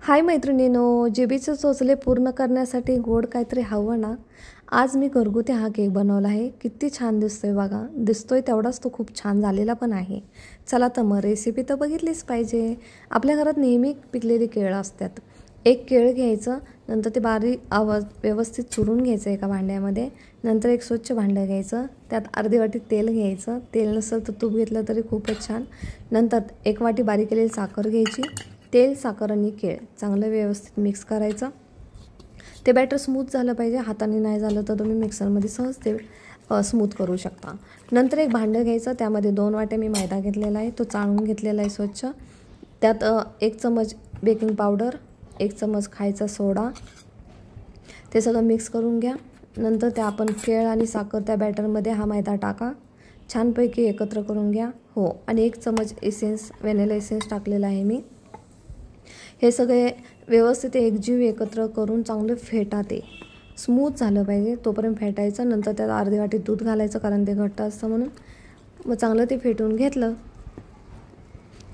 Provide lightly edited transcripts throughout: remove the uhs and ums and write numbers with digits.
हाय मैत्रिणींनो, जिभेचे चोचले पूर्ण करण्यासाठी गोड काहीतरी हवं ना. आज मी घरगुती हा केक बनवला आहे. किती छान दिसतोय बघा. दिसतोय तेवढाच तो खूप छान झालेला पण आहे. चला तर मग रेसिपी तर बघितलीच पाहिजे. आपल्या घरात नेहमी पिकलेली केळं असतात. एक केळ घ्यायचं, नंतर ते बारीक व्यवस्थित चुरून घ्यायचं एका भांड्यामध्ये. नंतर एक स्वच्छ भांडं घ्यायचं, त्यात अर्धी वाटी तेल घ्यायचं. तेल नसेल तर तूप घेतलं तरी खूपच छान. नंतर एक वाटी बारीक केलेली साखर घ्यायची. तेल, साखर आणि केळ चांगलं व्यवस्थित मिक्स करायचं. ते बॅटर स्मूथ झालं पाहिजे. हाताने नाही झालं तर तुम्ही मिक्सरमध्ये सहज ते स्मूथ करू शकता. नंतर एक भांडं घ्यायचं, त्यामध्ये 2 वाट्या मी मैदा घेतलेला आहे, तो चाळून घेतलेला आहे स्वच्छ. त्यात 1 चमच बेकिंग पावडर, 1 चमच खायचा सोडा, ते सगळं मिक्स करून घ्या. नंतर त्या आपण केळ आणि साखर त्या बॅटरमध्ये हा मैदा टाका, छानपैकी एकत्र करून घ्या. हो, आणि 1 चमच व्हॅनिला एसेन्स टाकलेला आहे मी. हे सगळे व्यवस्थित एकजीव एकत्र करून चांगलं फेटा. ते स्मूथ झालं पाहिजे तोपर्यंत फेटायचं. नंतर त्यात अर्धी वाटी दूध घालायचं, कारण ते घट्ट असतं म्हणून. मग चांगलं ते फेटून घेतलं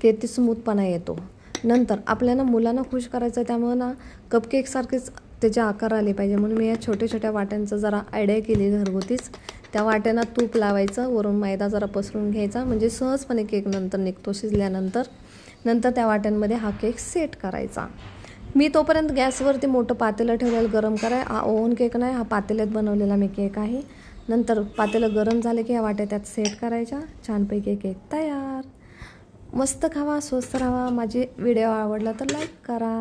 की ते स्मूथपणा येतो. नंतर आपल्याला मुलांना खुश करायचं, त्यामुळे ना कपकेकसारखेच त्याचे आकार आले पाहिजे म्हणून मी या छोट्या छोट्या वाट्यांचं जरा आयडिया केली घरगुतीच. त्या वाट्यांना तूप लावायचं, वरून मैदा जरा पसरून घ्यायचा, म्हणजे सहजपणे केक नंतर निघतो शिजल्यानंतर. नंतर त्या वाट्यांमध्ये हा केक सेट करायचा. मी तोपर्यंत गॅसवरती मोठं पातेलं ठेवलेलं गरम हा ओव्हन केक नाही, हा पातेल्यात बनवलेला मी केक आहे. नंतर पातेलं गरम झालं की या वाट्या त्यात सेट करायच्या. छानपैकी केक तयार. मस्त खावा, स्वस्त राहावा. माझी व्हिडिओ आवडला तर लाईक करा.